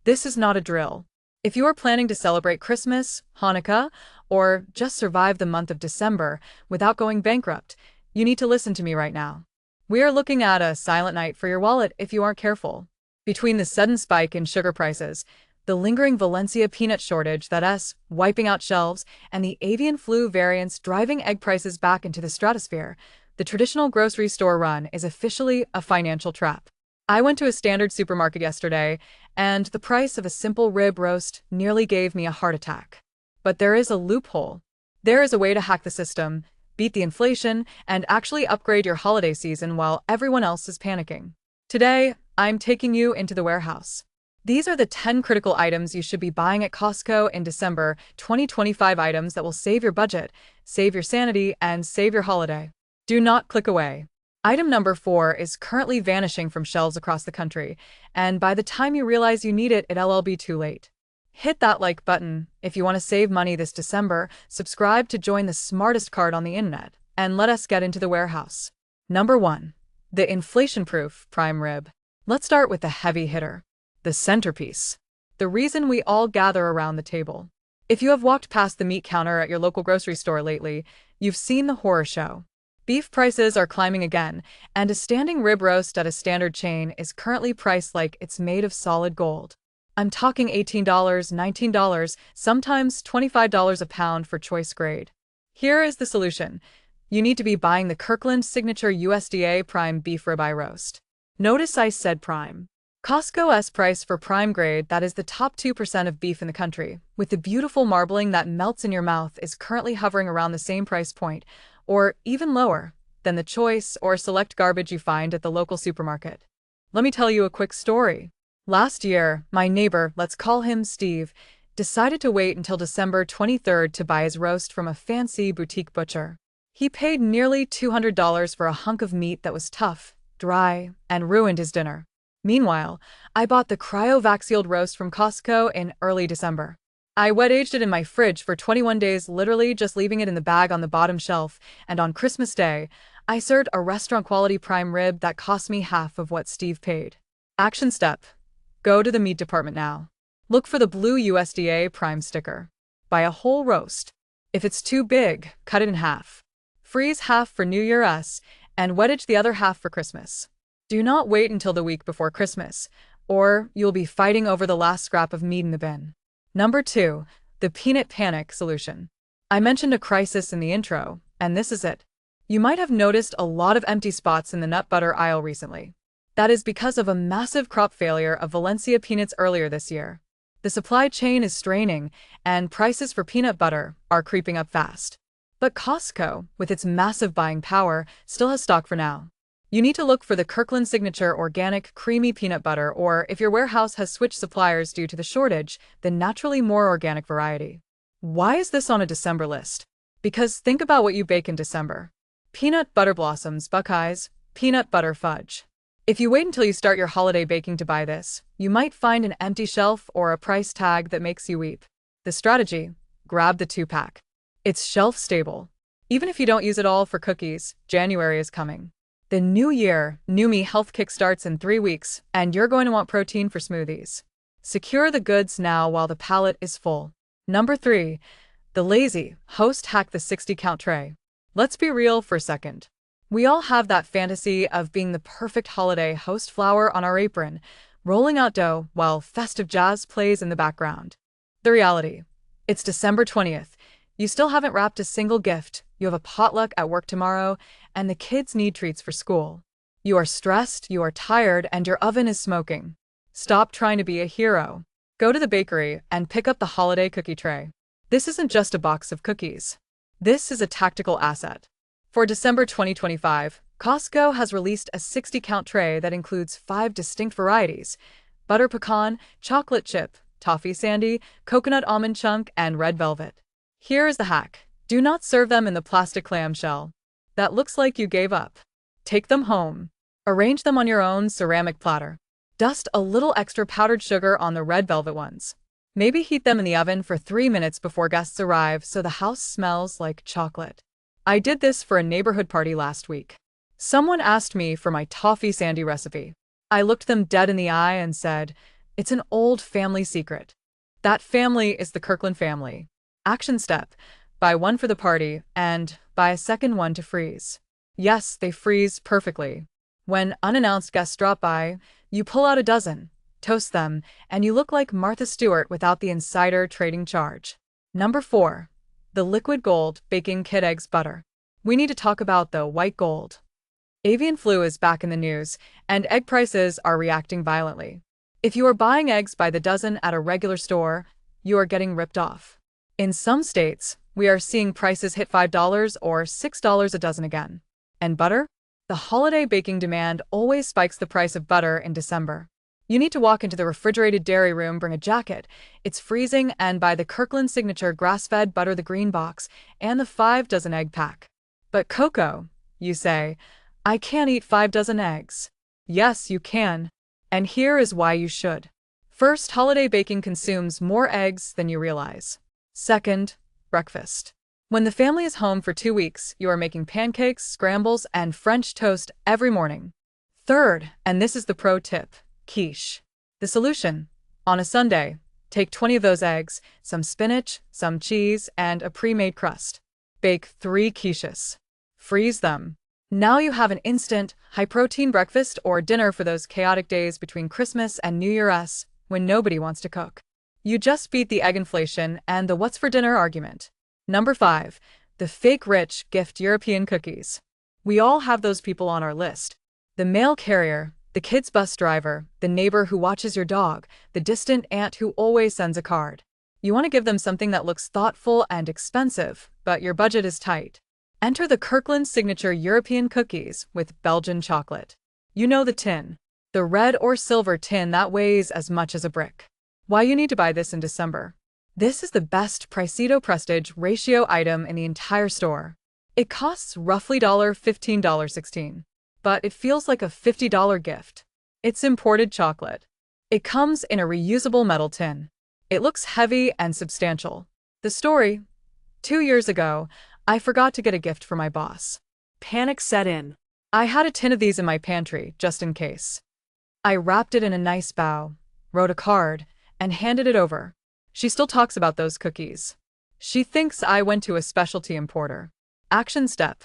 This is not a drill. If you are planning to celebrate Christmas, Hanukkah, or just survive the month of December without going bankrupt, you need to listen to me right now. We are looking at a silent night for your wallet if you aren't careful. Between the sudden spike in sugar prices, the lingering Valencia peanut shortage that's wiping out shelves, and the avian flu variants driving egg prices back into the stratosphere, the traditional grocery store run is officially a financial trap. I went to a standard supermarket yesterday, and the price of a simple rib roast nearly gave me a heart attack. But there is a loophole. There is a way to hack the system, beat the inflation, and actually upgrade your holiday season while everyone else is panicking. Today, I'm taking you into the warehouse. These are the 10 critical items you should be buying at Costco in December 2025, items that will save your budget, save your sanity, and save your holiday. Do not click away. Item number 4 is currently vanishing from shelves across the country, and by the time you realize you need it, it'll be too late. Hit that like button if you want to save money this December, subscribe to join the smartest card on the internet, and let us get into the warehouse. Number 1. The inflation-proof prime rib. Let's start with the heavy hitter, the centerpiece. The reason we all gather around the table. If you have walked past the meat counter at your local grocery store lately, you've seen the horror show. Beef prices are climbing again, and a standing rib roast at a standard chain is currently priced like it's made of solid gold. I'm talking $18, $19, sometimes $25 a pound for choice grade. Here is the solution. You need to be buying the Kirkland Signature USDA Prime Beef Ribeye Roast. Notice I said prime. Costco's price for prime grade, that is the top 2% of beef in the country, with the beautiful marbling that melts in your mouth, is currently hovering around the same price point, or even lower, than the choice or select garbage you find at the local supermarket. Let me tell you a quick story. Last year, my neighbor, let's call him Steve, decided to wait until December 23rd to buy his roast from a fancy boutique butcher. He paid nearly $200 for a hunk of meat that was tough, dry, and ruined his dinner. Meanwhile, I bought the cryovac-sealed roast from Costco in early December. I wet-aged it in my fridge for 21 days, literally just leaving it in the bag on the bottom shelf, and on Christmas Day, I served a restaurant-quality prime rib that cost me half of what Steve paid. Action step. Go to the meat department now. Look for the blue USDA Prime sticker. Buy a whole roast. If it's too big, cut it in half. Freeze half for New Year's, and wet-age the other half for Christmas. Do not wait until the week before Christmas, or you'll be fighting over the last scrap of meat in the bin. Number 2. The peanut panic solution. I mentioned a crisis in the intro, and this is it. You might have noticed a lot of empty spots in the nut butter aisle recently. That is because of a massive crop failure of Valencia peanuts earlier this year. The supply chain is straining, and prices for peanut butter are creeping up fast. But Costco, with its massive buying power, still has stock for now. You need to look for the Kirkland Signature Organic Creamy Peanut Butter, or if your warehouse has switched suppliers due to the shortage, the naturally more organic variety. Why is this on a December list? Because think about what you bake in December. Peanut butter blossoms, Buckeyes, peanut butter fudge. If you wait until you start your holiday baking to buy this, you might find an empty shelf or a price tag that makes you weep. The strategy: grab the 2-pack. It's shelf-stable. Even if you don't use it all for cookies, January is coming. The new year, New Me Health Kick starts in 3 weeks, and you're going to want protein for smoothies. Secure the goods now while the pallet is full. Number 3. The lazy host hack, the 60-count tray. Let's be real for a second. We all have that fantasy of being the perfect holiday host, flour on our apron, rolling out dough while festive jazz plays in the background. The reality: it's December 20th. You still haven't wrapped a single gift, you have a potluck at work tomorrow, and the kids need treats for school. You are stressed, you are tired, and your oven is smoking. Stop trying to be a hero. Go to the bakery and pick up the holiday cookie tray. This isn't just a box of cookies. This is a tactical asset. For December 2025, Costco has released a 60-count tray that includes 5 distinct varieties: butter pecan, chocolate chip, toffee sandy, coconut almond chunk, and red velvet. Here is the hack. Do not serve them in the plastic clamshell. That looks like you gave up. Take them home. Arrange them on your own ceramic platter. Dust a little extra powdered sugar on the red velvet ones. Maybe heat them in the oven for 3 minutes before guests arrive so the house smells like chocolate. I did this for a neighborhood party last week. Someone asked me for my toffee sandy recipe. I looked them dead in the eye and said, It's an old family secret. That family is the Kirkland family. Action step: buy one for the party and buy a second one to freeze. Yes, they freeze perfectly. When unannounced guests drop by, you pull out a dozen, toast them, and you look like Martha Stewart without the insider trading charge. Number 4. The liquid gold baking kit eggs butter. We need to talk about the white gold. Avian flu is back in the news, and egg prices are reacting violently. If you are buying eggs by the dozen at a regular store, you are getting ripped off. In some states, we are seeing prices hit $5 or $6 a dozen again. And butter? The holiday baking demand always spikes the price of butter in December. You need to walk into the refrigerated dairy room, bring a jacket, it's freezing, and buy the Kirkland Signature grass-fed butter, the green box, and the 5 dozen egg pack. But Coco, you say, I can't eat 5 dozen eggs. Yes, you can. And here is why you should. First, holiday baking consumes more eggs than you realize. Second, breakfast. When the family is home for 2 weeks, you are making pancakes, scrambles, and French toast every morning. Third, and this is the pro tip, quiche. The solution: on a Sunday, take 20 of those eggs, some spinach, some cheese, and a pre-made crust. Bake 3 quiches. Freeze them. Now you have an instant, high-protein breakfast or dinner for those chaotic days between Christmas and New Year's when nobody wants to cook. You just beat the egg inflation and the what's for dinner argument. Number 5. The fake rich gift European cookies. We all have those people on our list. The mail carrier, the kid's bus driver, the neighbor who watches your dog, the distant aunt who always sends a card. You want to give them something that looks thoughtful and expensive, but your budget is tight. Enter the Kirkland Signature European cookies with Belgian chocolate. You know the tin. The red or silver tin that weighs as much as a brick. Why you need to buy this in December? This is the best price-to-prestige ratio item in the entire store. It costs roughly $15, $16. But it feels like a $50 gift. It's imported chocolate. It comes in a reusable metal tin. It looks heavy and substantial. The story: 2 years ago, I forgot to get a gift for my boss. Panic set in. I had a tin of these in my pantry, just in case. I wrapped it in a nice bow, wrote a card, and handed it over. She still talks about those cookies. She thinks I went to a specialty importer. Action step: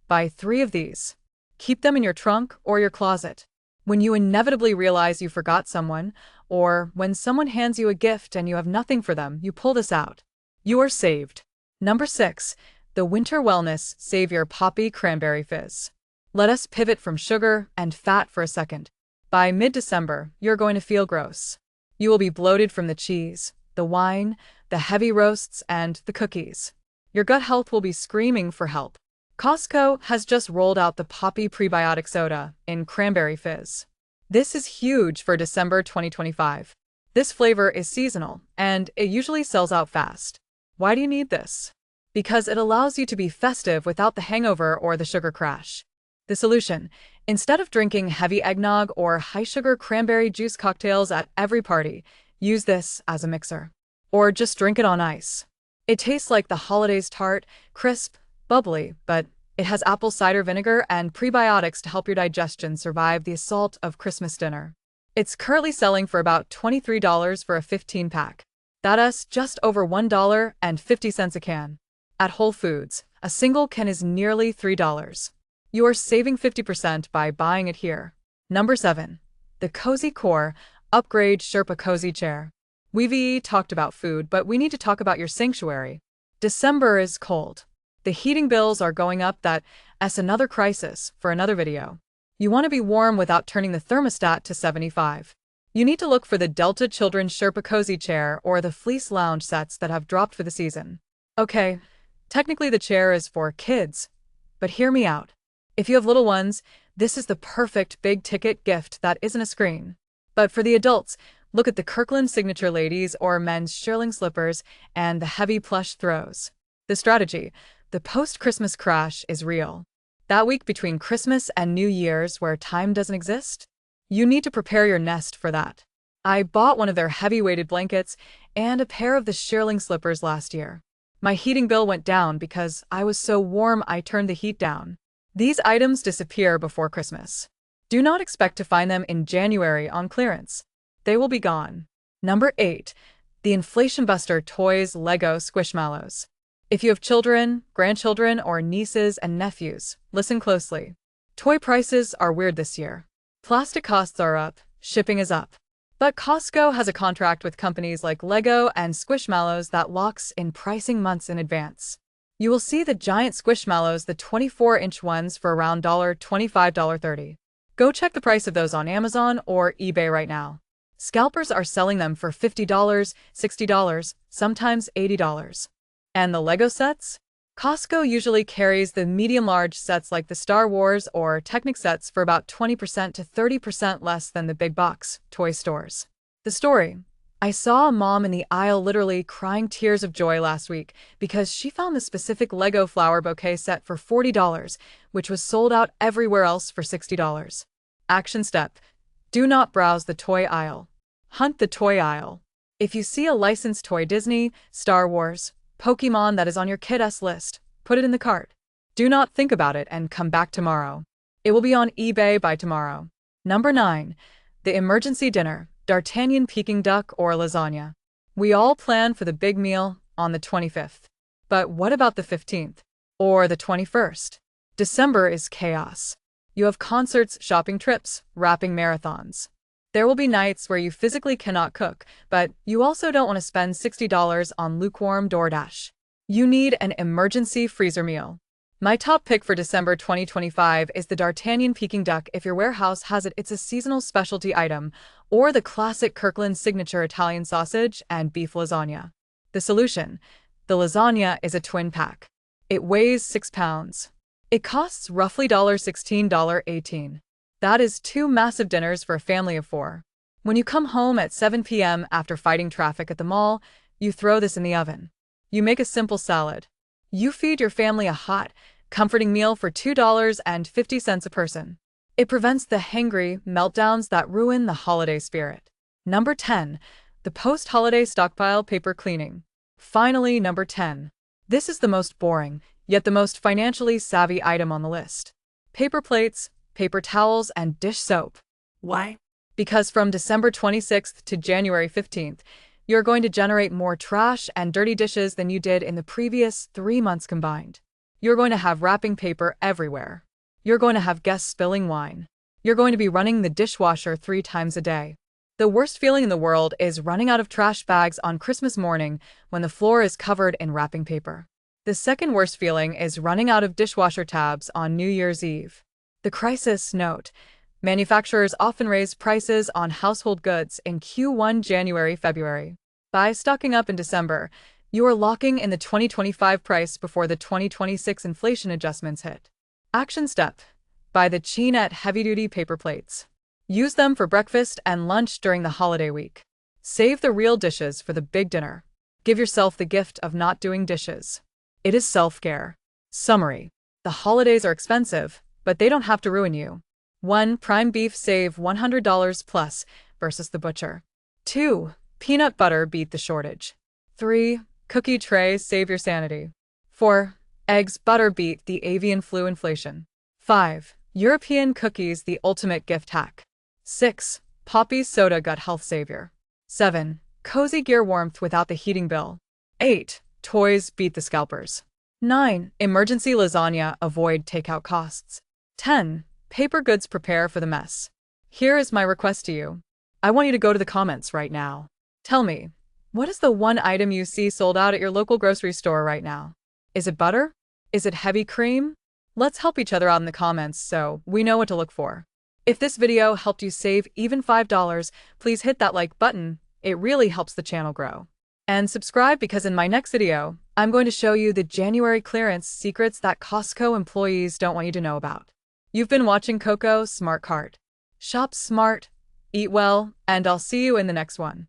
buy 3 of these. Keep them in your trunk or your closet. When you inevitably realize you forgot someone, or when someone hands you a gift and you have nothing for them, you pull this out. You are saved. Number 6. The Winter Wellness Savior Poppy Cranberry Fizz. Let us pivot from sugar and fat for a second. By mid-December, you're going to feel gross. You will be bloated from the cheese, the wine, the heavy roasts, and the cookies. Your gut health will be screaming for help. Costco has just rolled out the Poppy Prebiotic Soda in Cranberry Fizz. This is huge for December 2025. This flavor is seasonal, and it usually sells out fast. Why do you need this? Because it allows you to be festive without the hangover or the sugar crash. The solution: instead of drinking heavy eggnog or high-sugar cranberry juice cocktails at every party, use this as a mixer. Or just drink it on ice. It tastes like the holidays: tart, crisp, bubbly, but it has apple cider vinegar and prebiotics to help your digestion survive the assault of Christmas dinner. It's currently selling for about $23 for a 15-pack. That's just over $1.50 a can. At Whole Foods, a single can is nearly $3. You are saving 50% by buying it here. Number 7. The Cozy Core Upgrade Sherpa Cozy Chair. We've talked about food, but we need to talk about your sanctuary. December is cold. The heating bills are going up. That's another crisis for another video. You want to be warm without turning the thermostat to 75. You need to look for the Delta Children's Sherpa Cozy Chair or the Fleece Lounge sets that have dropped for the season. Okay, technically the chair is for kids, but hear me out. If you have little ones, this is the perfect big-ticket gift that isn't a screen. But for the adults, look at the Kirkland Signature ladies or men's shearling slippers and the heavy plush throws. The strategy: the post-Christmas crash is real. That week between Christmas and New Year's where time doesn't exist? You need to prepare your nest for that. I bought one of their heavy-weighted blankets and a pair of the shearling slippers last year. My heating bill went down because I was so warm I turned the heat down. These items disappear before Christmas. Do not expect to find them in January on clearance. They will be gone. Number 8. The Inflation Buster Toys Lego Squishmallows. If you have children, grandchildren, or nieces and nephews, listen closely. Toy prices are weird this year. Plastic costs are up, shipping is up. But Costco has a contract with companies like Lego and Squishmallows that locks in pricing months in advance. You will see the giant Squishmallows, the 24-inch ones, for around $25, $30. Go check the price of those on Amazon or eBay right now. Scalpers are selling them for $50, $60, sometimes $80. And the Lego sets? Costco usually carries the medium-large sets like the Star Wars or Technic sets for about 20% to 30% less than the big box toy stores. The story. I saw a mom in the aisle literally crying tears of joy last week because she found the specific Lego flower bouquet set for $40, which was sold out everywhere else for $60. Action step. Do not browse the toy aisle. Hunt the toy aisle. If you see a licensed toy Disney, Star Wars, Pokemon that is on your kid's list, put it in the cart. Do not think about it and come back tomorrow. It will be on eBay by tomorrow. Number 9. The Emergency Dinner, D'Artagnan Peking duck or lasagna. We all plan for the big meal on the 25th. But what about the 15th? Or the 21st? December is chaos. You have concerts, shopping trips, wrapping marathons. There will be nights where you physically cannot cook, but you also don't want to spend $60 on lukewarm DoorDash. You need an emergency freezer meal. My top pick for December 2025 is the D'Artagnan Peking duck. If your warehouse has it, it's a seasonal specialty item, or the classic Kirkland signature Italian sausage and beef lasagna. The solution: the lasagna is a twin pack. It weighs 6 pounds. It costs roughly $16, $18. That is 2 massive dinners for a family of 4. When you come home at 7 p.m. after fighting traffic at the mall, you throw this in the oven. You make a simple salad. You feed your family a hot, comforting meal for $2.50 a person. It prevents the hangry meltdowns that ruin the holiday spirit. Number 10. The post-holiday stockpile paper cleaning. Finally, number 10. This is the most boring, yet the most financially savvy item on the list. Paper plates, paper towels, and dish soap. Why? Because from December 26th to January 15th, you're going to generate more trash and dirty dishes than you did in the previous 3 months combined. You're going to have wrapping paper everywhere. You're going to have guests spilling wine. You're going to be running the dishwasher 3 times a day. The worst feeling in the world is running out of trash bags on Christmas morning when the floor is covered in wrapping paper. The second worst feeling is running out of dishwasher tabs on New Year's Eve. The crisis note: manufacturers often raise prices on household goods in Q1 January, February. By stocking up in December, you are locking in the 2025 price before the 2026 inflation adjustments hit. Action step: buy the Chinette heavy-duty paper plates. Use them for breakfast and lunch during the holiday week. Save the real dishes for the big dinner. Give yourself the gift of not doing dishes. It is self-care. Summary: the holidays are expensive, but they don't have to ruin you. 1. Prime beef save $100 plus versus the butcher. 2. Peanut butter beat the shortage. 3. Cookie tray save your sanity. 4. Eggs butter beat the avian flu inflation. 5. European cookies the ultimate gift hack. 6. Poppy soda gut health savior. 7. Cozy gear warmth without the heating bill. 8. Toys beat the scalpers. 9. Emergency lasagna avoid takeout costs. 10. Paper goods prepare for the mess. Here is my request to you. I want you to go to the comments right now. Tell me, what is the one item you see sold out at your local grocery store right now? Is it butter? Is it heavy cream? Let's help each other out in the comments so we know what to look for. If this video helped you save even $5, please hit that like button. It really helps the channel grow. And subscribe, because in my next video, I'm going to show you the January clearance secrets that Costco employees don't want you to know about. You've been watching Coco Smart Cart. Shop smart, eat well, and I'll see you in the next one.